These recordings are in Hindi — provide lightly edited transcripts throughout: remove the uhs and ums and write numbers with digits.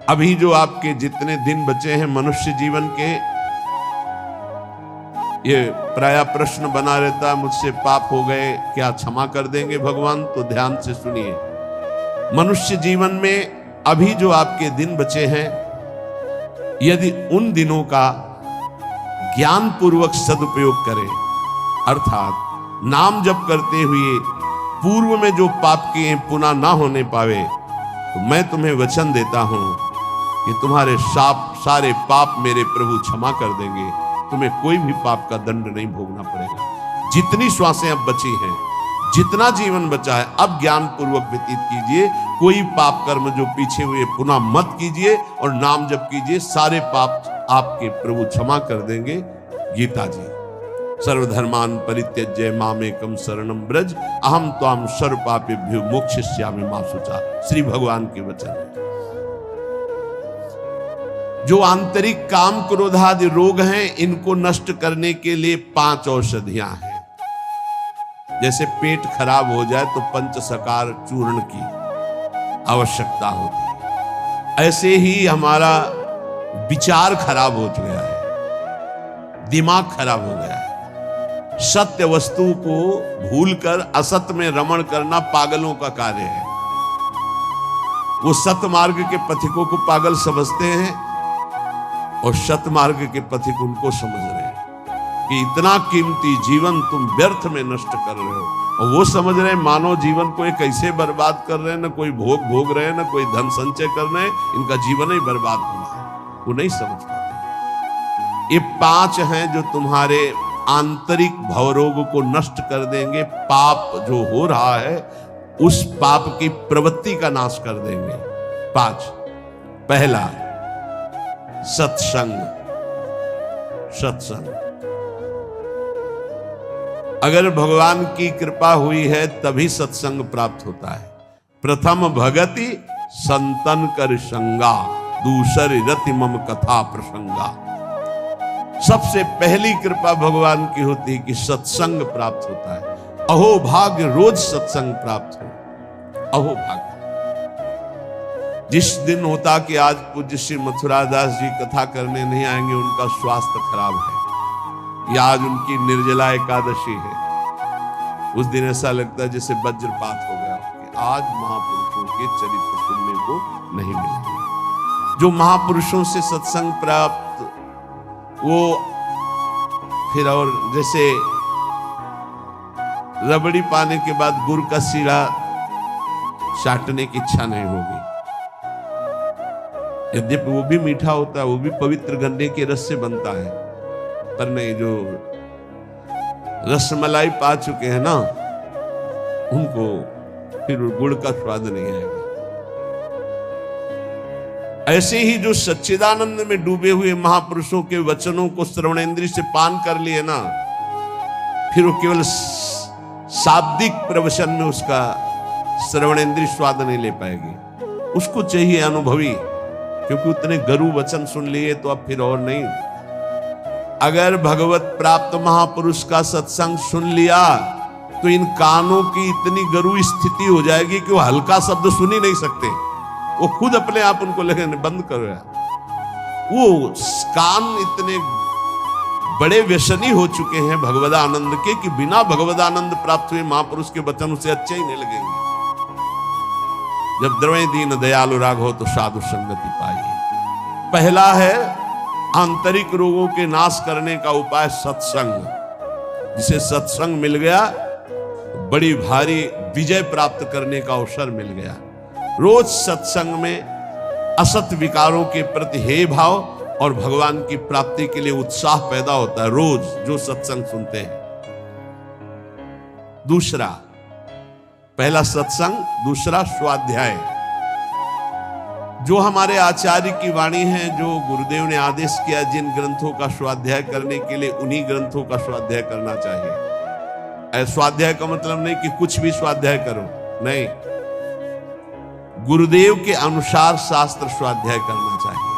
अभी जो आपके जितने दिन बचे हैं मनुष्य जीवन के, ये प्राय प्रश्न बना रहता है, मुझसे पाप हो गए, क्या क्षमा कर देंगे भगवान? तो ध्यान से सुनिए, मनुष्य जीवन में अभी जो आपके दिन बचे हैं, यदि उन दिनों का ज्ञान पूर्वक सदुपयोग करें, अर्थात नाम जप करते हुए पूर्व में जो पाप किए पुनः ना होने पावे, तो मैं तुम्हें वचन देता हूं कि तुम्हारे सारे पाप मेरे प्रभु क्षमा कर देंगे। तुम्हें कोई भी पाप का दंड नहीं भोगना पड़ेगा। जितनी श्वासें अब बची हैं, जितना जीवन बचा है, अब ज्ञान पूर्वक व्यतीत कीजिए। कोई पाप कर्म जो पीछे हुए पुनः मत कीजिए और नाम जप कीजिए, सारे पाप आपके प्रभु क्षमा कर देंगे। गीता जी, सर्वधर्मान परित्यज्य मामेकं शरणं व्रज अहम त्वां सर्व पापेभ्यो मोक्षयिष्यामि मा शुचा। श्री भगवान के वचन है। जो आंतरिक काम क्रोधादि रोग हैं, इनको नष्ट करने के लिए 5 औषधियां हैं। जैसे पेट खराब हो जाए तो पंचसकार चूर्ण की आवश्यकता होती है, ऐसे ही हमारा विचार खराब हो गया है, दिमाग खराब हो गया है। सत्य वस्तु को भूलकर असत्य में रमण करना पागलों का कार्य है। वो सत्य मार्ग के पथिकों को पागल समझते हैं और सत्य मार्ग के पथिक उनको समझ रहे हैं कि इतना कीमती जीवन तुम व्यर्थ में नष्ट कर रहे हो। और वो समझ रहे हैं मानव जीवन को एक ऐसे बर्बाद कर रहे हैं, ना कोई भोग भोग रहे हैं, ना कोई धन संचय कर रहे हैं, इनका जीवन ही बर्बाद होना है। वो नहीं समझ पाते। ये 5 हैं जो तुम्हारे आंतरिक भवरोग को नष्ट कर देंगे। पाप जो हो रहा है, उस पाप की प्रवृत्ति का नाश कर देंगे। 5, पहला सत्संग। सत्संग, अगर भगवान की कृपा हुई है तभी सत्संग प्राप्त होता है। प्रथम भगति संतन कर संगा, दूसरी रति मम कथा प्रसंगा। सबसे पहली कृपा भगवान की होती है कि सत्संग प्राप्त होता है। अहो भाग्य रोज सत्संग प्राप्त हो। अहो भाग्य। जिस दिन होता कि आज पूज्य श्री मथुरादास जी कथा करने नहीं आएंगे, उनका स्वास्थ्य खराब है, या आज उनकी निर्जला एकादशी है, उस दिन ऐसा लगता है जैसे वज्रपात हो गया कि आज महापुरुषों के चरित्र सुनने को नहीं मिलेंगे। जो महापुरुषों से सत्संग प्राप्त, वो फिर और जैसे रबड़ी पाने के बाद गुड़ का सीढ़ा चाटने की इच्छा नहीं होगी। यद्यपि वो भी मीठा होता है, वो भी पवित्र गन्ने के रस से बनता है, पर नहीं, जो रसमलाई पा चुके हैं ना, उनको फिर गुड़ का स्वाद नहीं आएगा। ऐसे ही जो सच्चिदानंद में डूबे हुए महापुरुषों के वचनों को श्रवणेंद्रिय से पान कर लिए ना, फिर वो केवल शाब्दिक प्रवचन में उसका श्रवणेंद्रिय स्वाद नहीं ले पाएगी। उसको चाहिए अनुभवी, क्योंकि उतने गरु वचन सुन लिए तो अब फिर और नहीं। अगर भगवत प्राप्त महापुरुष का सत्संग सुन लिया तो इन कानों की इतनी गरु स्थिति हो जाएगी कि वो हल्का शब्द सुन ही नहीं सकते। वो खुद अपने आप उनको लगने बंद कर रहा है। वो कान इतने बड़े व्यसनी हो चुके हैं भगवदानंद के कि बिना भगवदानंद प्राप्त हुए महापुरुष के वचन उसे अच्छे ही नहीं लगेंगे। जब द्रवै दीन दयालु राघव तो साधु संगति पाइए। पहला है आंतरिक रोगों के नाश करने का उपाय सत्संग। जिसे सत्संग मिल गया, बड़ी भारी विजय प्राप्त करने का अवसर मिल गया। रोज सत्संग में असत विकारों के प्रति हे भाव और भगवान की प्राप्ति के लिए उत्साह पैदा होता है, रोज जो सत्संग सुनते हैं। दूसरा, पहला सत्संग, दूसरा स्वाध्याय। जो हमारे आचार्य की वाणी है, जो गुरुदेव ने आदेश किया, जिन ग्रंथों का स्वाध्याय करने के लिए उन्हीं ग्रंथों का स्वाध्याय करना चाहिए। स्वाध्याय का मतलब नहीं कि कुछ भी स्वाध्याय करो, नहीं, गुरुदेव के अनुसार शास्त्र स्वाध्याय करना चाहिए,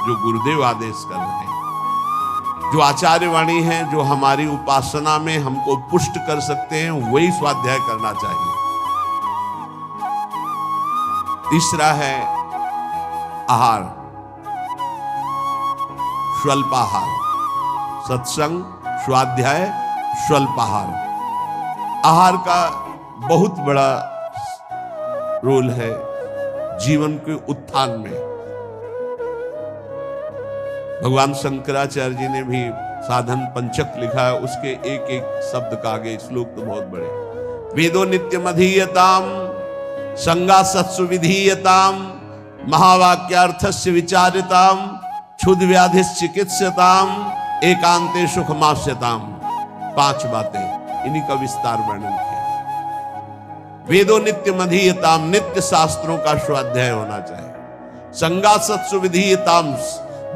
जो गुरुदेव आदेश कर रहे हैं। जो आचार्य वाणी है, जो हमारी उपासना में हमको पुष्ट कर सकते हैं, वही स्वाध्याय करना चाहिए। तीसरा है आहार, स्वल्पाहार, सत्संग, स्वाध्याय, स्वल्पाहार। आहार का बहुत बड़ा रोल है जीवन के उत्थान में। भगवान शंकराचार्य जी ने भी साधन पंचक लिखा है, उसके एक एक शब्द का आगे श्लोक तो बहुत बड़े। वेदो नित्यम अधीयताम संगा सत्सु विधीयताम महावाक्यार्थस्य विचारिताम क्षुद्र व्याधि चिकित्सताम एकांते सुखमास्यताम। 5 बातें, इन्हीं का विस्तार वर्णन किया। वेदो नित्य मधीयताम, नित्य शास्त्रों का स्वाध्याय होना चाहिए। संगा सत्सु विधीयताम,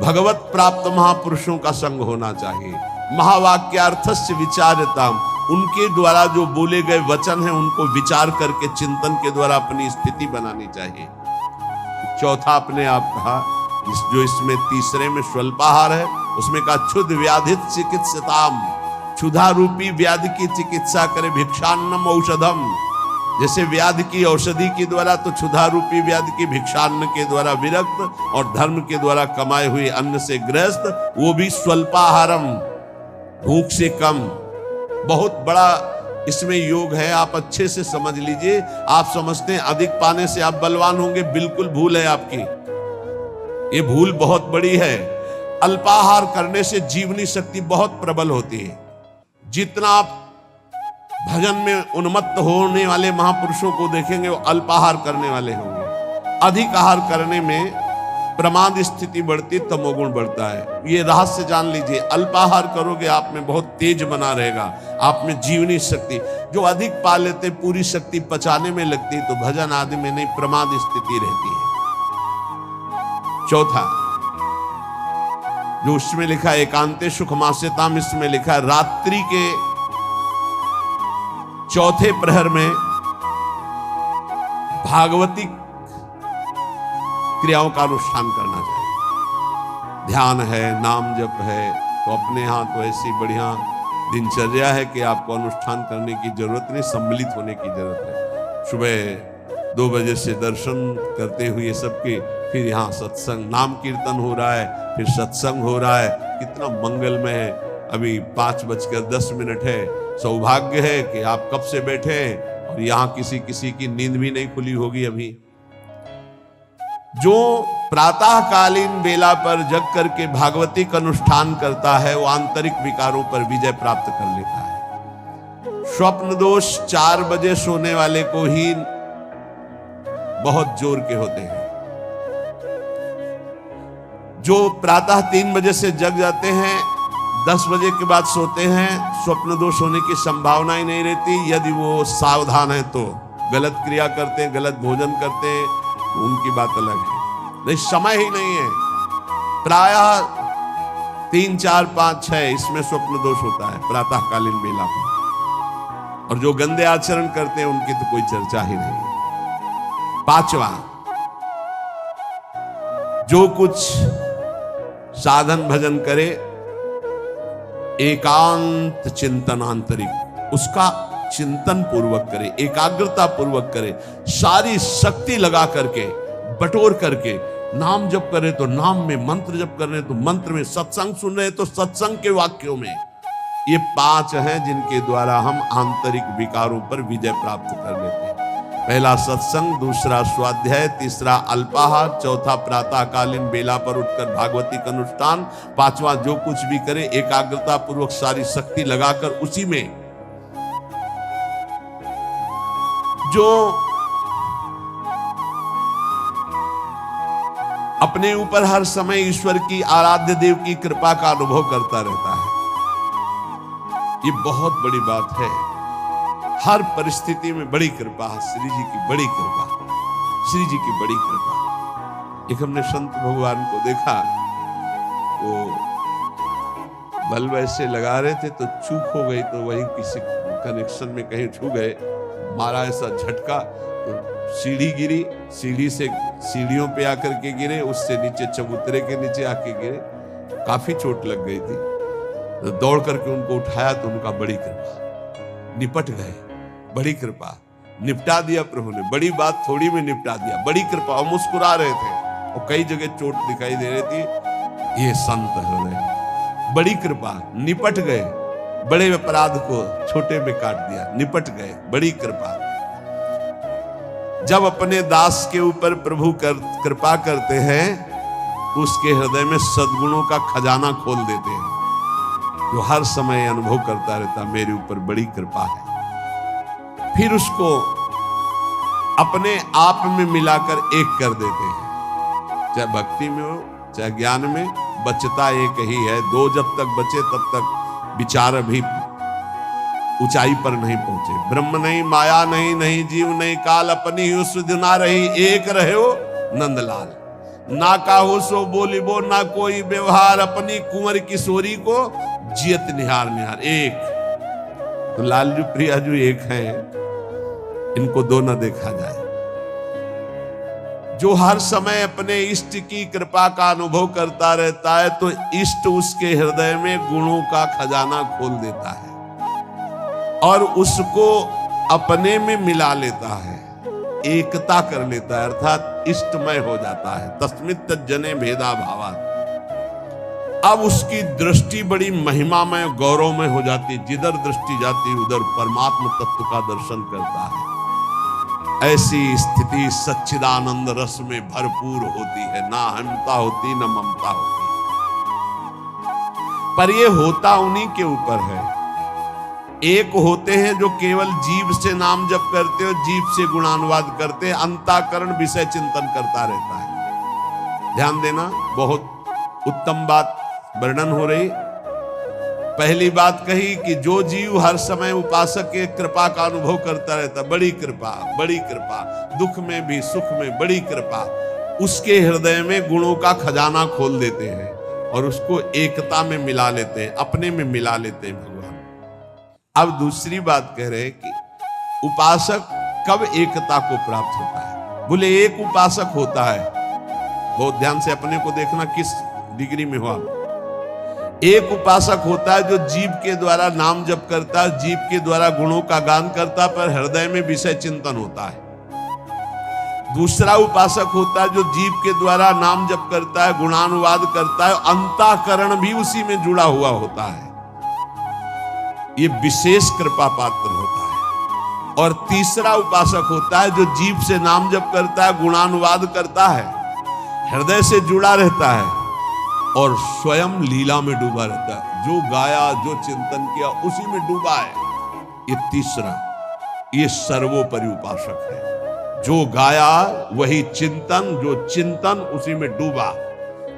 भगवत प्राप्त महापुरुषों का संग होना चाहिए। महावाक्यार्थस्य विचारताम, उनके द्वारा जो बोले गए वचन हैं उनको विचार करके चिंतन के द्वारा अपनी स्थिति बनानी चाहिए। चौथा अपने आप कहा, जो इसमें तीसरे में स्वल्पाहार है, उसमें कहा क्षुद्र व्याधि चिकित्सताम, क्षुधा रूपी व्याधि की चिकित्सा करे। भिक्षान्नम औषधम, जैसे व्याधि की औषधि के द्वारा, तो क्षुधा रूपी व्याधि की भिक्षान्न के द्वारा विरक्त और धर्म के द्वारा कमाए हुए अन्न से ग्रस्त, वो भी स्वल्पाहारम, भूख से कम। बहुत बड़ा इसमें योग है, आप अच्छे से समझ लीजिए। आप समझते हैं अधिक पाने से आप बलवान होंगे, बिल्कुल भूल है आपकी, ये भूल बहुत बड़ी है। अल्पाहार करने से जीवनी शक्ति बहुत प्रबल होती है। जितना आप भजन में उन्मत्त होने वाले महापुरुषों को देखेंगे, वो अल्पाहार करने वाले होंगे। अधिक आहार करने में प्रमाद स्थिति बढ़ती, तमोगुण बढ़ता है। ये रहस्य जान लीजिए। अल्पाहार करोगे आप में बहुत तेज बना रहेगा, आप में जीवनी शक्ति। जो अधिक पा लेते पूरी शक्ति पचाने में लगती, तो भजन आदि में नहीं, प्रमाद स्थिति रहती है। चौथा जो उसमें लिखा है एकांते सुखमास्यताम, इसमें लिखा है रात्रि के चौथे प्रहर में भागवती क्रियाओं का अनुष्ठान करना चाहिए। ध्यान है, नाम जप है, तो अपने यहाँ तो ऐसी बढ़िया दिनचर्या है कि आपको अनुष्ठान करने की जरूरत नहीं, सम्मिलित होने की जरूरत है। सुबह 2 बजे से दर्शन करते हुए सबके, फिर यहाँ सत्संग, नाम कीर्तन हो रहा है, फिर सत्संग हो रहा है, कितना मंगलमय है। अभी 5:10 है। सौभाग्य है कि आप कब से बैठे हैं और यहाँ किसी की नींद भी नहीं खुली होगी अभी। जो प्रातःकालीन बेला पर जग करके भागवती का अनुष्ठान करता है, वो आंतरिक विकारों पर विजय प्राप्त कर लेता है। स्वप्न दोष 4 बजे सोने वाले को ही बहुत जोर के होते हैं। जो प्रातः 3 बजे से जग जाते हैं, 10 बजे के बाद सोते हैं, स्वप्न दोष होने की संभावना ही नहीं रहती। यदि वो सावधान है तो गलत क्रिया करते हैं, गलत भोजन करते हैं, तो उनकी बात अलग है। नहीं, समय ही नहीं है। प्रायः 3, 4, 5, 6 इसमें स्वप्न दोष होता है प्रातःकालीन बेला पर। और जो गंदे आचरण करते हैं उनकी तो कोई चर्चा ही नहीं है। 5वां, जो कुछ साधन भजन करे, एकांत चिंतन आंतरिक, उसका चिंतन पूर्वक करे, एकाग्रता पूर्वक करे, सारी शक्ति लगा करके, बटोर करके। नाम जप करे तो नाम में, मंत्र जप कर रहे तो मंत्र में, सत्संग सुन रहे तो सत्संग के वाक्यों में। ये 5 हैं जिनके द्वारा हम आंतरिक विकारों पर विजय प्राप्त कर लेते हैं। पहला सत्संग, दूसरा स्वाध्याय, तीसरा अल्पाहार, चौथा प्रातःकालीन बेला पर उठकर भागवती का अनुष्ठान, 5वां जो कुछ भी करे एकाग्रता पूर्वक सारी शक्ति लगाकर उसी में। जो अपने ऊपर हर समय ईश्वर की, आराध्य देव की कृपा का अनुभव करता रहता है, ये बहुत बड़ी बात है। हर परिस्थिति में बड़ी कृपा, श्री जी की बड़ी कृपा, श्री जी की बड़ी कृपा। एक हमने संत भगवान को देखा, वो बल्ब ऐसे लगा रहे थे तो चूक हो गई, तो वही किसी कनेक्शन में कहीं छू गए, मारा ऐसा झटका, तो सीढ़ी गिरी, सीढ़ी से सीढ़ियों पे आकर के गिरे, उससे नीचे चबूतरे के नीचे आके गिरे, काफी चोट लग गई थी। तो दौड़ करके उनको उठाया तो उनका बड़ी कृपा, निपट गए, बड़ी कृपा, निपटा दिया प्रभु ने। बड़ी बात थोड़ी में निपटा दिया, बड़ी कृपा। और मुस्कुरा रहे थे, और कई जगह चोट दिखाई दे रही थी। ये संत हृदय, बड़ी कृपा, निपट गए, बड़े अपराध को छोटे में काट दिया, निपट गए, बड़ी कृपा। जब अपने दास के ऊपर प्रभु कृपा करते हैं तो उसके हृदय में सद्गुणों का खजाना खोल देते हैं, जो हर समय अनुभव करता रहता मेरे ऊपर बड़ी कृपा है। फिर उसको अपने आप में मिलाकर एक कर देते हैं, चाहे भक्ति में हो चाहे ज्ञान में, बचता एक ही है। दो जब तक बचे तब तक विचार अभी ऊंचाई पर नहीं पहुंचे। ब्रह्म नहीं, माया नहीं, नहीं जीव नहीं काल, अपनी ही सुध ना रही, एक रहे हो नंदलाल। ना काहो सो बोली बो, ना कोई व्यवहार, अपनी कुंवर किशोरी को जियत निहार निहार। एक तो लालजू प्रियाजू एक है, इनको दो न देखा जाए। जो हर समय अपने इष्ट की कृपा का अनुभव करता रहता है तो इष्ट उसके हृदय में गुणों का खजाना खोल देता है और उसको अपने में मिला लेता है, एकता कर लेता है, अर्थात इष्टमय हो जाता है। तस्मित् तज्जने भेदा भावात्। अब उसकी दृष्टि बड़ी महिमामय गौरवमय हो जाती, जिधर दृष्टि जाती उधर परमात्मा तत्व का दर्शन करता है। ऐसी स्थिति सच्चिदानंद रस में भरपूर होती है, ना अहंता होती न ममता होती। पर यह होता उन्हीं के ऊपर है। एक होते हैं जो केवल जीव से नाम जप करते हो, जीव से गुणानुवाद करते, अंतःकरण विषय चिंतन करता रहता है। ध्यान देना, बहुत उत्तम बात वर्णन हो रही। पहली बात कही कि जो जीव हर समय उपासक के कृपा का अनुभव करता रहता, बड़ी कृपा, बड़ी कृपा, दुख में भी सुख में बड़ी कृपा, उसके हृदय में गुणों का खजाना खोल देते हैं और उसको एकता में मिला लेते हैं, अपने में मिला लेते हैं भगवान। अब दूसरी बात कह रहे हैं कि उपासक कब एकता को प्राप्त होता है। बोले एक उपासक होता है, बहुत ध्यान से अपने को देखना किस डिग्री में हो आप। एक उपासक होता है जो जीव के द्वारा नाम जप करता है, जीव के द्वारा गुणों का गान करता, पर हृदय में विषय चिंतन होता है। दूसरा उपासक होता है जो जीव के द्वारा नाम जप करता है, गुणानुवाद करता है, अंतःकरण भी उसी में जुड़ा हुआ होता है। ये विशेष कृपा पात्र होता है। और तीसरा उपासक होता है जो जीव से नाम जप करता है, गुणानुवाद करता है, हृदय से जुड़ा रहता है और स्वयं लीला में डूबा रहता है। जो गाया, जो चिंतन किया, उसी में डूबा है। ये तीसरा, ये सर्वोपरि उपासक है। जो गाया वही चिंतन, जो चिंतन उसी में डूबा।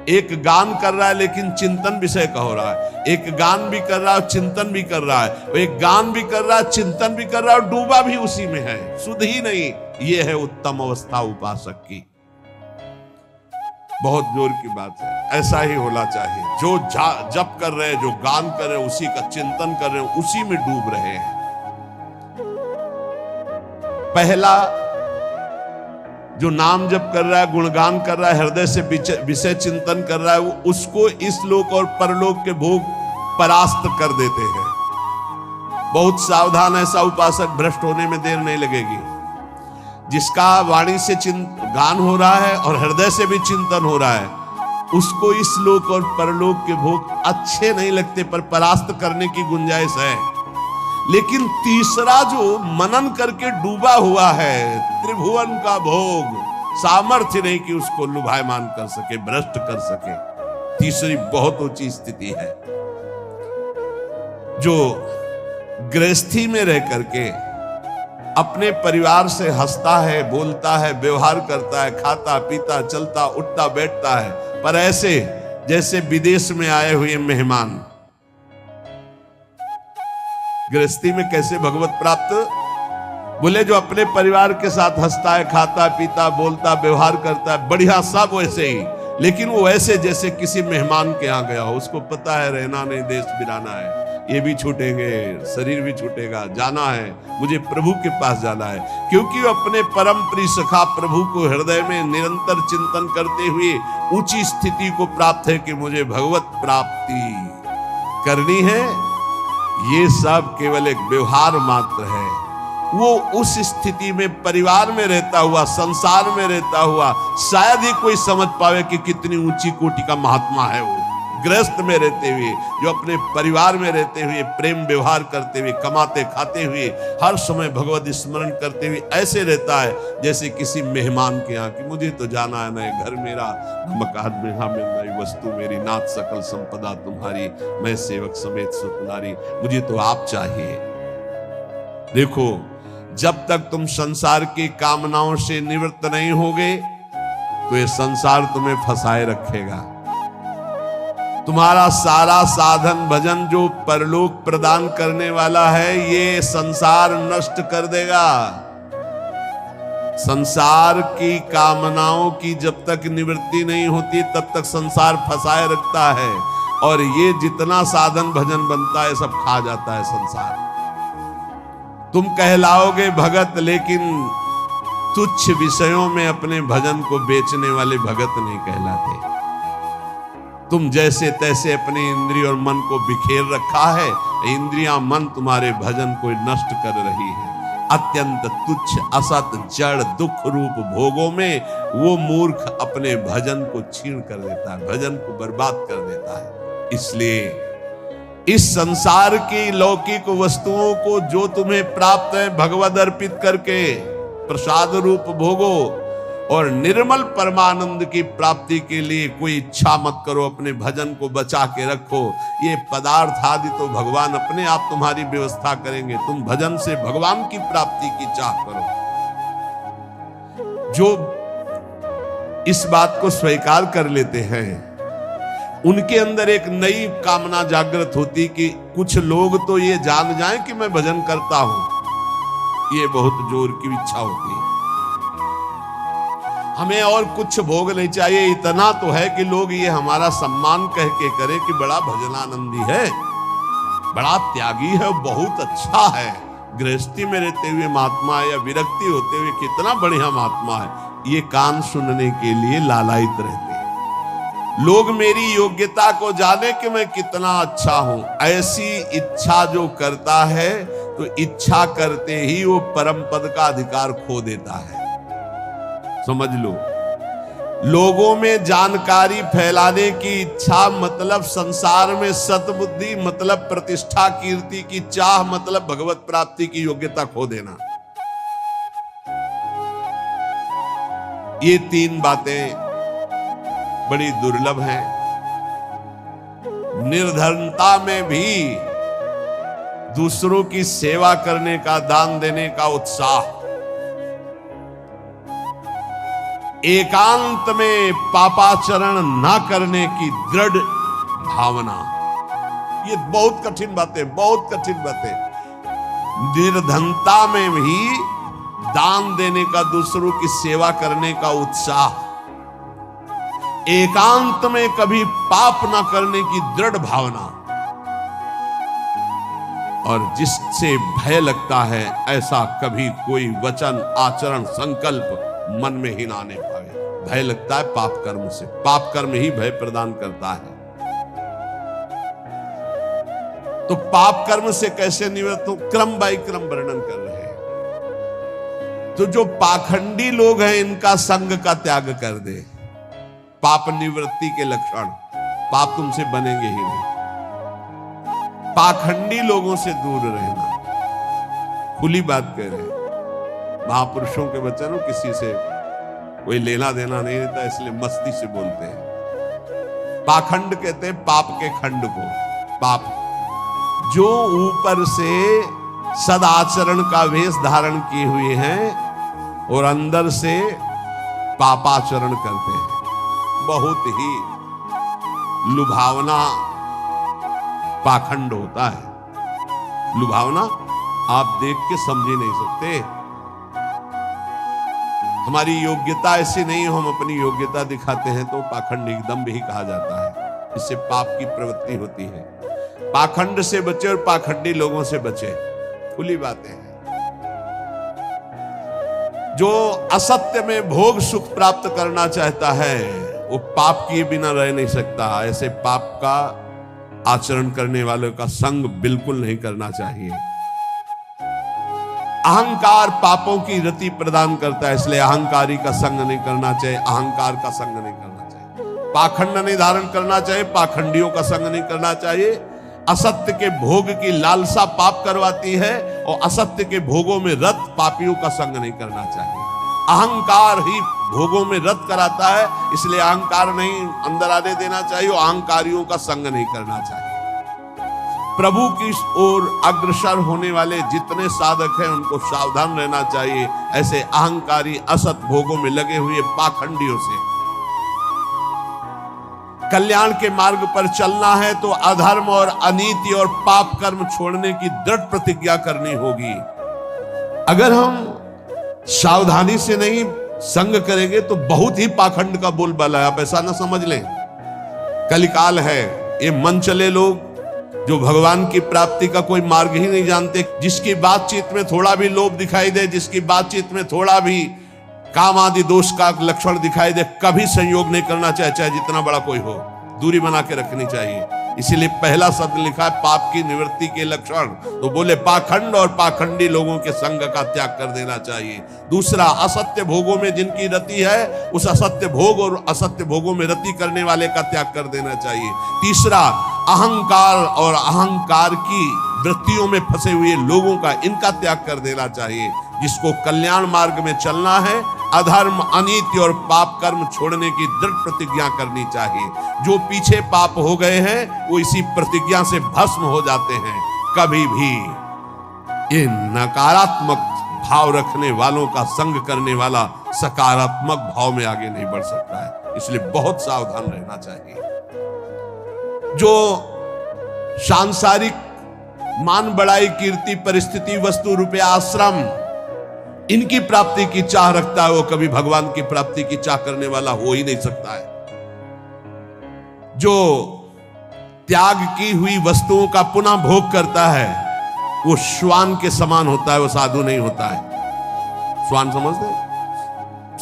एक गान कर रहा है लेकिन चिंतन विषय का हो रहा है, एक गान भी कर रहा है चिंतन भी कर रहा है, एक गान भी कर रहा है चिंतन भी कर रहा है और डूबा भी उसी में है, सुध ही नहीं। ये है उत्तम अवस्था उपासक की। बहुत जोर की बात है, ऐसा ही होना चाहिए। जो जप कर रहे हैं, जो गान कर रहे हैं, उसी का चिंतन कर रहे हैं, उसी में डूब रहे हैं। पहला जो नाम जप कर रहा है, गुणगान कर रहा है, हृदय से विषय चिंतन कर रहा है, वो उसको इस लोक और परलोक के भोग परास्त कर देते हैं। बहुत सावधान, ऐसा उपासक भ्रष्ट होने में देर नहीं लगेगी। जिसका वाणी से गान हो रहा है और हृदय से भी चिंतन हो रहा है, उसको इस लोक और परलोक के भोग अच्छे नहीं लगते, पर परास्त करने की गुंजाइश है। लेकिन तीसरा जो मनन करके डूबा हुआ है, त्रिभुवन का भोग, सामर्थ्य नहीं कि उसको लुभायमान कर सके, भ्रष्ट कर सके। तीसरी बहुत ऊंची स्थिति है। जो गृहस्थी में रह करके अपने परिवार से हंसता है, बोलता है, व्यवहार करता है, खाता पीता, चलता उठता बैठता है, पर ऐसे जैसे विदेश में आए हुए मेहमान। गृहस्थी में कैसे भगवत प्राप्त? बोले जो अपने परिवार के साथ हंसता है, खाता पीता, बोलता, व्यवहार करता है, बढ़िया, सब वैसे ही, लेकिन वो ऐसे जैसे किसी मेहमान के यहाँ गया हो। उसको पता है रहना नहीं, देश बिराना है, ये भी छूटेंगे, शरीर भी छूटेगा, जाना है, मुझे प्रभु के पास जाना है। क्योंकि वो अपने परम प्रिय सखा प्रभु को हृदय में निरंतर चिंतन करते हुए ऊंची स्थिति को प्राप्त है कि मुझे भगवत प्राप्ति करनी है। ये सब केवल एक व्यवहार मात्र है। वो उस स्थिति में परिवार में रहता हुआ, संसार में रहता हुआ शायद ही कोई समझ पावे कि कितनी ऊंची कोटि का महात्मा है वो। गृहस्थ में रहते हुए, जो अपने परिवार में रहते हुए प्रेम व्यवहार करते हुए, कमाते खाते हुए, हर समय भगवत स्मरण करते हुए ऐसे रहता है जैसे किसी मेहमान के यहाँ कि मुझे तो जाना है, नए घर मेरा, मकान मेरा, नई वस्तु मेरी, नाथ सकल संपदा तुम्हारी, मैं सेवक समेत सुतनारी, मुझे तो आप चाहिए। देखो, जब तक तुम संसार की कामनाओं से निवृत्त नहीं होगे तो ये संसार तुम्हें फंसाए रखेगा। तुम्हारा सारा साधन भजन जो परलोक प्रदान करने वाला है, ये संसार नष्ट कर देगा। संसार की कामनाओं की जब तक निवृत्ति नहीं होती तब तक संसार फंसाए रखता है, और ये जितना साधन भजन बनता है सब खा जाता है संसार। तुम कहलाओगे भगत, लेकिन तुच्छ विषयों में अपने भजन को बेचने वाले भगत नहीं कहलाते। तुम जैसे तैसे अपने इंद्रिय और मन को बिखेर रखा है, इंद्रियां मन तुम्हारे भजन को नष्ट कर रही है। अत्यंत तुच्छ असत जड़ दुख रूप भोगों में वो मूर्ख अपने भजन को छीन कर देता है, भजन को बर्बाद कर देता है। इसलिए इस संसार की लौकिक वस्तुओं को जो तुम्हें प्राप्त है भगवद अर्पित करके प्रसाद रूप भोगो, और निर्मल परमानंद की प्राप्ति के लिए कोई इच्छा मत करो, अपने भजन को बचा के रखो। ये पदार्थ आदि तो भगवान अपने आप तुम्हारी व्यवस्था करेंगे, तुम भजन से भगवान की प्राप्ति की चाह करो। जो इस बात को स्वीकार कर लेते हैं उनके अंदर एक नई कामना जागृत होती कि कुछ लोग तो ये जान जाएं कि मैं भजन करता हूं, ये बहुत जोर की इच्छा होती है। हमें और कुछ भोग नहीं चाहिए, इतना तो है कि लोग ये हमारा सम्मान कह के करें कि बड़ा भजनानंदी है, बड़ा त्यागी है, बहुत अच्छा है, गृहस्थी में रहते हुए महात्मा है या विरक्ति होते हुए कितना बढ़िया महात्मा है। ये कान सुनने के लिए लालायित रहते हैं। लोग मेरी योग्यता को जाने कि मैं कितना अच्छा हूं, ऐसी इच्छा जो करता है तो इच्छा करते ही वो परम पद का अधिकार खो देता है। समझ लो, लोगों में जानकारी फैलाने की इच्छा मतलब संसार में सतबुद्धि, मतलब प्रतिष्ठा कीर्ति की चाह, मतलब भगवत प्राप्ति की योग्यता खो देना। ये तीन बातें बड़ी दुर्लभ हैं। निर्धनता में भी दूसरों की सेवा करने का, दान देने का उत्साह, एकांत में पापाचरण ना करने की दृढ़ भावना, ये बहुत कठिन बातें, बहुत कठिन बातें। निर्धनता में भी दान देने का, दूसरों की सेवा करने का उत्साह, एकांत में कभी पाप ना करने की दृढ़ भावना, और जिससे भय लगता है ऐसा कभी कोई वचन, आचरण, संकल्प मन में ही ना आने पावे। भय लगता है पाप कर्म से, पाप कर्म ही भय प्रदान करता है। तो पाप कर्म से कैसे निवृत्त हो, क्रम बाय क्रम वर्णन कर रहे हैं। तो जो पाखंडी लोग हैं इनका संग का त्याग कर दे। पाप निवृत्ति के लक्षण, पाप तुमसे बनेंगे ही नहीं। पाखंडी लोगों से दूर रहना, खुली बात कह रहे हैं। महापुरुषों के वचन, किसी से कोई लेना देना नहीं रहता, इसलिए मस्ती से बोलते हैं। पाखंड कहते हैं पाप के खंड को। पाप जो ऊपर से सदाचरण का वेश धारण किए हुए हैं और अंदर से पापाचरण करते हैं। बहुत ही लुभावना पाखंड होता है। लुभावना आप देख के समझ ही नहीं सकते। हमारी योग्यता ऐसी नहीं हो, हम अपनी योग्यता दिखाते हैं तो पाखंड एकदम भी कहा जाता है। इससे पाप की प्रवृत्ति होती है। पाखंड से बचे और पाखंडी लोगों से बचे, खुली बातें हैं। जो असत्य में भोग सुख प्राप्त करना चाहता है वो पाप किए बिना रह नहीं सकता। ऐसे पाप का आचरण करने वालों का संग बिल्कुल नहीं करना चाहिए। अहंकार पापों की रति प्रदान करता है, इसलिए अहंकारी का संग नहीं करना चाहिए, अहंकार का संग नहीं करना चाहिए। पाखंड नहीं धारण करना चाहिए, पाखंडियों का संग नहीं करना चाहिए। असत्य के भोग की लालसा पाप करवाती है और असत्य के भोगों में रत पापियों का संग नहीं करना चाहिए। अहंकार ही भोगों में रत कराता है, इसलिए अहंकार नहीं अंदर आने देना चाहिए और अहंकारियों का संग नहीं करना चाहिए। प्रभु की ओर अग्रसर होने वाले जितने साधक हैं उनको सावधान रहना चाहिए ऐसे अहंकारी असत भोगों में लगे हुए पाखंडियों से। कल्याण के मार्ग पर चलना है तो अधर्म और अनीति और पाप कर्म छोड़ने की दृढ़ प्रतिज्ञा करनी होगी। अगर हम सावधानी से नहीं संग करेंगे तो बहुत ही पाखंड का बोलबाला है, आप ऐसा ना समझ लें। कलिकाल है, ये मन चले लोग जो भगवान की प्राप्ति का कोई मार्ग ही नहीं जानते, जिसकी बातचीत में थोड़ा भी लोभ दिखाई दे, जिसकी बातचीत में थोड़ा भी काम आदि दोष का लक्षण दिखाई दे, कभी संयोग नहीं करना चाहिए, चाहे जितना बड़ा कोई हो, दूरी बना के रखनी चाहिए। इसीलिए पहला शब्द लिखा है पाप की निवृत्ति के लक्षण, तो बोले पाखंड और पाखंडी लोगों के संग का त्याग कर देना चाहिए। दूसरा, असत्य भोगों में जिनकी रति है उस असत्य भोग और असत्य भोगों में रति करने वाले का त्याग कर देना चाहिए। तीसरा, अहंकार और अहंकार की वृत्तियों में फंसे हुए लोगों का इनका त्याग कर देना चाहिए। जिसको कल्याण मार्ग में चलना है, अधर्म अनीति और पाप कर्म छोड़ने की दृढ़ प्रतिज्ञा करनी चाहिए। जो पीछे पाप हो गए हैं वो इसी प्रतिज्ञा से भस्म हो जाते हैं। कभी भी ये नकारात्मक भाव रखने वालों का संग करने वाला सकारात्मक भाव में आगे नहीं बढ़ सकता है, इसलिए बहुत सावधान रहना चाहिए। जो सांसारिक मान बढ़ाई कीर्ति परिस्थिति वस्तु रुपया आश्रम इनकी प्राप्ति की चाह रखता है, वो कभी भगवान की प्राप्ति की चाह करने वाला हो ही नहीं सकता है। जो त्याग की हुई वस्तुओं का पुनः भोग करता है वो श्वान के समान होता है, वो साधु नहीं होता है। श्वान समझते,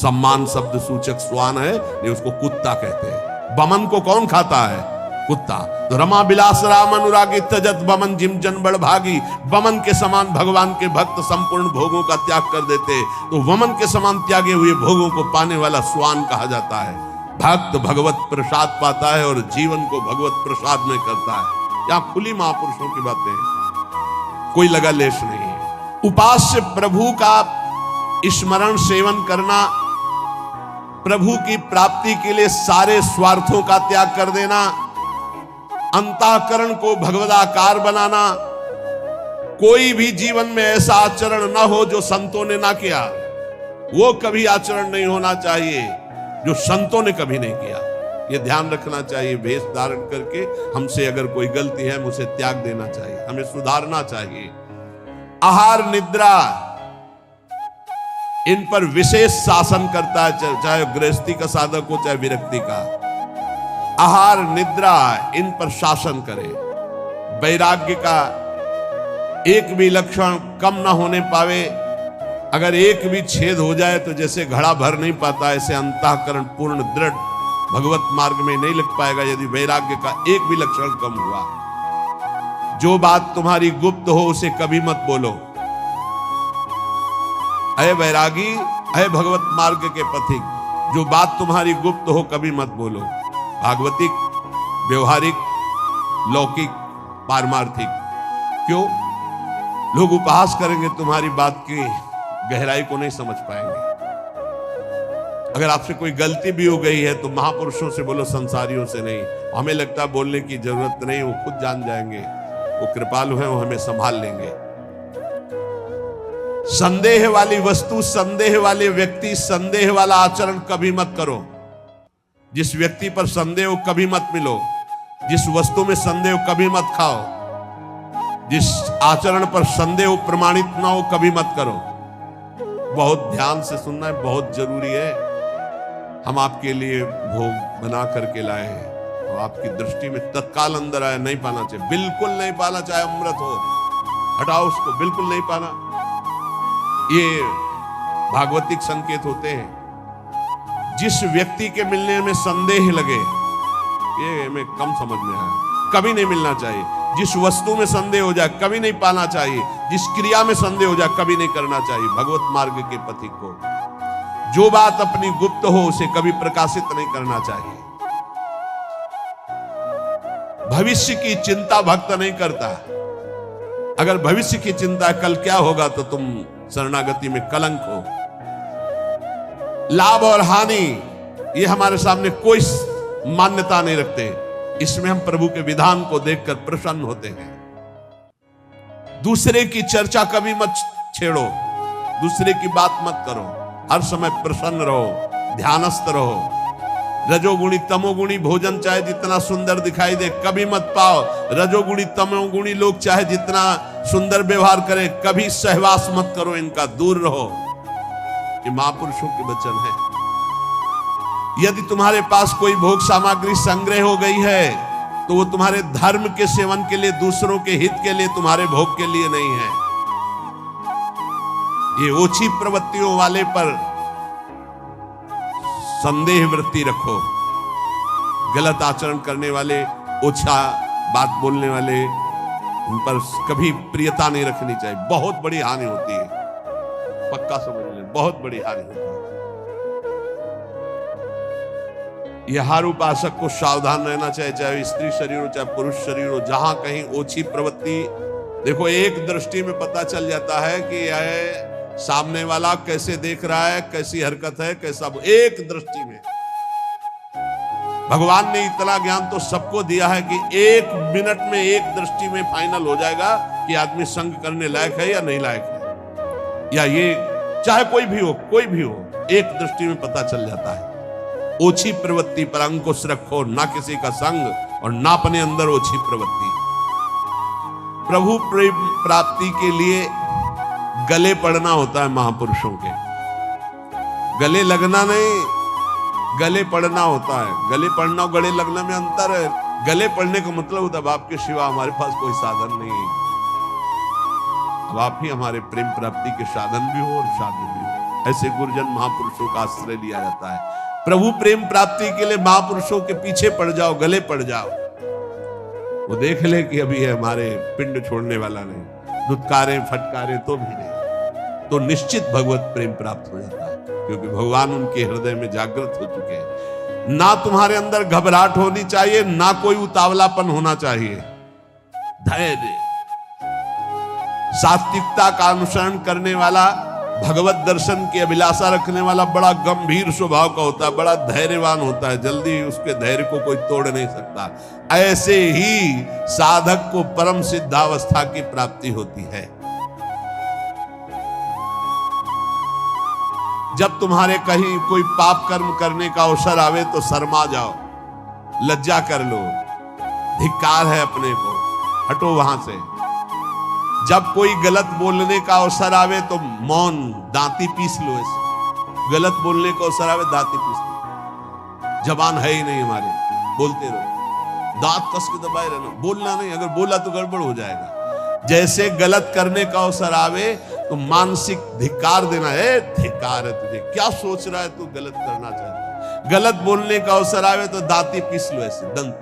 सम्मान शब्द सूचक श्वान है, नहीं उसको कुत्ता कहते हैं। बमन को कौन खाता है? कुत्ता। तो रमा बिलास राम अनुरागी तजत बमन जिम जन बड़ भागी। बमन के समान भगवान के भक्त संपूर्ण भोगों का त्याग कर देते, तो वमन के समान त्यागे हुए भोगों को पाने वाला स्वान कहा जाता है। भक्त भगवत प्रसाद पाता है और जीवन को भगवत प्रसाद में करता है। यहां खुली महापुरुषों की बातें, कोई लगा लेश नहीं है। उपास्य प्रभु का स्मरण सेवन करना, प्रभु की प्राप्ति के लिए सारे स्वार्थों का त्याग कर देना, अंतःकरण को भगवदाकार बनाना। कोई भी जीवन में ऐसा आचरण ना हो जो संतों ने ना किया, वो कभी आचरण नहीं होना चाहिए जो संतों ने कभी नहीं किया। ये ध्यान रखना चाहिए। वेश धारण करके हमसे अगर कोई गलती है, उसे त्याग देना चाहिए, हमें सुधारना चाहिए। आहार निद्रा इन पर विशेष शासन करता है, चाहे गृहस्थी का साधक हो चाहे विरक्ति का। आहार निद्रा इन पर शासन करे। वैराग्य का एक भी लक्षण कम ना होने पावे। अगर एक भी छेद हो जाए तो जैसे घड़ा भर नहीं पाता, ऐसे अंतःकरण पूर्ण दृढ़ भगवत मार्ग में नहीं लग पाएगा यदि वैराग्य का एक भी लक्षण कम हुआ। जो बात तुम्हारी गुप्त हो उसे कभी मत बोलो। अय वैरागी, अय भगवत मार्ग के पथिक, जो बात तुम्हारी गुप्त हो कभी मत बोलो। भागवतिक, व्यवहारिक, लौकिक, पारमार्थिक। क्यों? लोग उपहास करेंगे, तुम्हारी बात की गहराई को नहीं समझ पाएंगे। अगर आपसे कोई गलती भी हो गई है तो महापुरुषों से बोलो, संसारियों से नहीं। हमें लगता है बोलने की जरूरत नहीं, वो खुद जान जाएंगे, वो कृपालु हैं, वो हमें संभाल लेंगे। संदेह वाली वस्तु, संदेह वाले व्यक्ति, संदेह वाला आचरण कभी मत करो। जिस व्यक्ति पर संदेह कभी मत मिलो, जिस वस्तु में संदेह कभी मत खाओ, जिस आचरण पर संदेह प्रमाणित ना हो कभी मत करो। बहुत ध्यान से सुनना है, बहुत जरूरी है। हम आपके लिए भोग बना करके लाए हैं और आपकी दृष्टि में तत्काल अंदर आया, नहीं पाना चाहिए, बिल्कुल नहीं पाना, चाहे अमृत हो, हटाओ उसको, बिल्कुल नहीं पाना। ये भागवतिक संकेत होते हैं। जिस व्यक्ति के मिलने में संदेह लगे, ये हमें कम समझ में आया, कभी नहीं मिलना चाहिए। जिस वस्तु में संदेह हो जाए कभी नहीं पाना चाहिए, जिस क्रिया में संदेह हो जाए कभी नहीं करना चाहिए। भगवत मार्ग के पथिक को जो बात अपनी गुप्त हो उसे कभी प्रकाशित नहीं करना चाहिए। भविष्य की चिंता भक्त नहीं करता। अगर भविष्य की चिंता कल क्या होगा तो तुम शरणागति में कलंक हो। लाभ और हानि ये हमारे सामने कोई मान्यता नहीं रखते। इसमें हम प्रभु के विधान को देखकर प्रसन्न होते हैं। दूसरे की चर्चा कभी मत छेड़ो, दूसरे की बात मत करो। हर समय प्रसन्न रहो, ध्यानस्थ रहो। रजोगुणी तमोगुणी भोजन चाहे जितना सुंदर दिखाई दे कभी मत पाओ। रजोगुणी तमोगुणी लोग चाहे जितना सुंदर व्यवहार करें कभी सहवास मत करो, इनका दूर रहो। ये महापुरुषों के वचन है। यदि तुम्हारे पास कोई भोग सामग्री संग्रह हो गई है तो वो तुम्हारे धर्म के सेवन के लिए, दूसरों के हित के लिए, तुम्हारे भोग के लिए नहीं है। ये ओछी प्रवृत्तियों वाले पर संदेह वृत्ति रखो। गलत आचरण करने वाले, ओछा बात बोलने वाले, उन पर कभी प्रियता नहीं रखनी चाहिए। बहुत बड़ी हानि होती है, पक्का समझ लें, बहुत बड़ी हानि होती है। यह हर उपासक को सावधान रहना चाहिए, चाहे स्त्री शरीर हो चाहे पुरुष शरीर हो। जहां कहीं ओछी प्रवृत्ति, देखो एक दृष्टि में पता चल जाता है कि यह सामने वाला कैसे देख रहा है, कैसी हरकत है, कैसा, एक दृष्टि में। भगवान ने इतना ज्ञान तो सबको दिया है कि 1 मिनट में, एक दृष्टि में फाइनल हो जाएगा कि आदमी संग करने लायक है या नहीं लायक है। या ये चाहे कोई भी हो, एक दृष्टि में पता चल जाता है। ओछी प्रवृत्ति पर अंकुश रखो, ना किसी का संग और ना अपने अंदर ओछी प्रवृत्ति। प्रभु प्रेम प्राप्ति के लिए गले पड़ना होता है महापुरुषों के। गले लगना नहीं, गले पड़ना होता है। गले पड़ना और गले लगना में अंतर है। गले पड़ने का मतलब होता है अब आपके सिवा हमारे पास कोई साधन नहीं है, अब आप ही हमारे प्रेम प्राप्ति के साधन भी हो और साधन भी हो। ऐसे गुरुजन महापुरुषों का आश्रय लिया जाता है। प्रभु प्रेम प्राप्ति के लिए महापुरुषों के पीछे पड़ जाओ, गले पड़ जाओ। वो देख ले कि अभी है हमारे पिंड छोड़ने वाला नहीं, दुत्कारे फटकारे तो भी नहीं, तो निश्चित भगवत प्रेम प्राप्त हो जाता है, क्योंकि भगवान उनके हृदय में जागृत हो चुके हैं। ना तुम्हारे अंदर घबराहट होनी चाहिए, ना कोई उतावलापन होना चाहिए। धैर्य, सात्विकता का अनुसरण करने वाला, भगवत दर्शन की अभिलाषा रखने वाला बड़ा गंभीर स्वभाव का होता है, बड़ा धैर्यवान होता है। जल्दी उसके धैर्य को कोई तोड़ नहीं सकता। ऐसे ही साधक को परम सिद्धावस्था की प्राप्ति होती है। जब तुम्हारे कहीं कोई पाप कर्म करने का अवसर आवे तो शर्मा जाओ, लज्जा कर लो, धिक्कार है अपने को, हटो वहां से। जब कोई गलत बोलने का अवसर आवे तो मौन, दांती पीस लो। ऐसे गलत बोलने का अवसर आवे दांती पीस लो। जबान है ही नहीं हमारे, बोलते रहो, दांत कस के दबाए रहना, बोलना नहीं। अगर बोला तो गड़बड़ हो जाएगा। जैसे गलत करने का अवसर आवे तो मानसिक धिक्कार देना है। धिक्कार है तुझे, क्या सोच रहा है तू, गलत करना चाहता है। गलत बोलने का अवसर आवे तो दांती पीस लो, ऐसे दंत,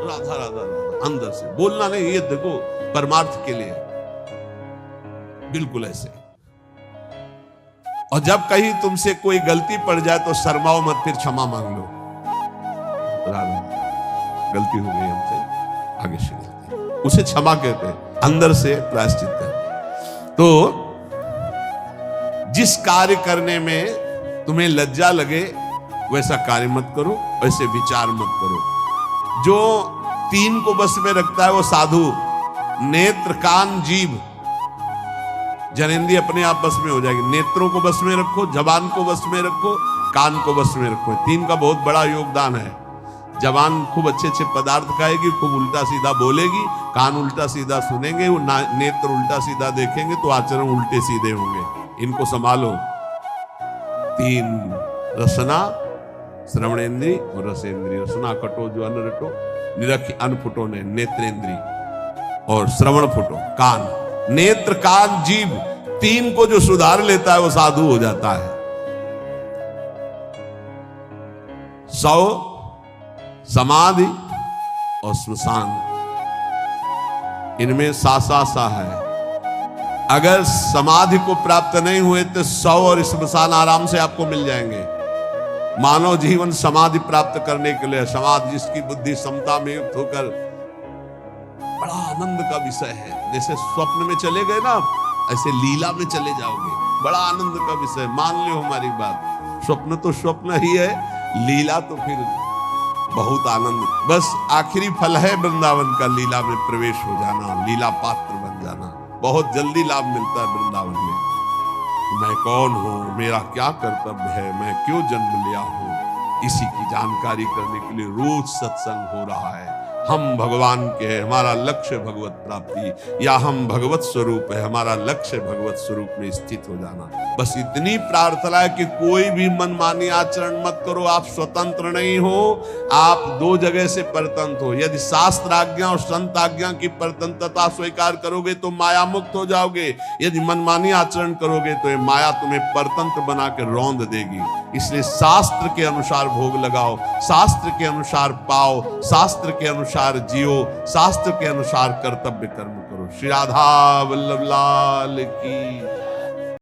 राधा राधा राधा, अंदर से बोलना नहीं। ये देखो परमार्थ के लिए बिल्कुल ऐसे। और जब कहीं तुमसे कोई गलती पड़ जाए तो शर्माओ मत, फिर क्षमा मांग लो। राधा गलती हो गई हमसे, आगे से गलती, उसे क्षमा कहते हैं, अंदर से प्रायश्चित करते। तो जिस कार्य करने में तुम्हें लज्जा लगे वैसा कार्य मत करो, वैसे विचार मत करो। जो 3 को बस में रखता है वो साधु, नेत्र कान जीभ, जनेंद्रिय अपने आप बस में हो जाएगी। नेत्रों को बस में रखो, जबान को बस में रखो, कान को बस में रखो। 3 का बहुत बड़ा योगदान है। जबान खूब अच्छे अच्छे पदार्थ खाएगी, खूब उल्टा सीधा बोलेगी, कान उल्टा सीधा सुनेंगे, वो नेत्र उल्टा सीधा देखेंगे तो आचरण उल्टे सीधे होंगे। इनको संभालो। 3 रसना, श्रवणेन्द्रिय और रसेंद्रिय। रसना कटो जो अन्न रटो, निरख अन्न फुटो ने नेत्रेंद्रिय, और श्रवण फुटो कान। नेत्र कान जीभ 3 को जो सुधार लेता है वो साधु हो जाता है। 100 समाधि और श्मशान, इनमें सा है। अगर समाधि को प्राप्त नहीं हुए तो 100 और स्मशान आराम से आपको मिल जाएंगे। मानव जीवन समाधि प्राप्त करने के लिए, समाधि जिसकी बुद्धि समता में युक्त होकर, बड़ा आनंद का विषय है। जैसे स्वप्न में चले गए ना, ऐसे लीला में चले जाओगे, बड़ा आनंद का विषय। मान लो हमारी बात, स्वप्न तो स्वप्न ही है, लीला तो फिर बहुत आनंद। बस आखिरी फल है वृंदावन का, लीला में प्रवेश हो जाना, लीला पात्र बन जाना। बहुत जल्दी लाभ मिलता है वृंदावन में। मैं कौन हूं, मेरा क्या कर्तव्य है, मैं क्यों जन्म लिया हूं, इसी की जानकारी करने के लिए रोज सत्संग हो रहा है। हम भगवान के हैं, हमारा लक्ष्य भगवत प्राप्ति, या हम भगवत स्वरूप है, हमारा लक्ष्य भगवत स्वरूप में स्थित हो जाना। बस इतनी प्रार्थना है कि कोई भी मनमानी आचरण मत करो। आप स्वतंत्र नहीं हो, आप दो जगह से परतंत्र हो। यदि शास्त्र आज्ञा और संत आज्ञा की परतंत्रता स्वीकार करोगे तो माया मुक्त हो जाओगे। यदि मनमानी आचरण करोगे तो ये माया तुम्हें परतंत्र बना के रौंद देगी। इसलिए शास्त्र के अनुसार भोग लगाओ, शास्त्र के अनुसार पाओ, शास्त्र के अनुसार जियो, शास्त्र के अनुसार कर्तव्य कर्म करो। श्री राधा वल्लभ लाल की।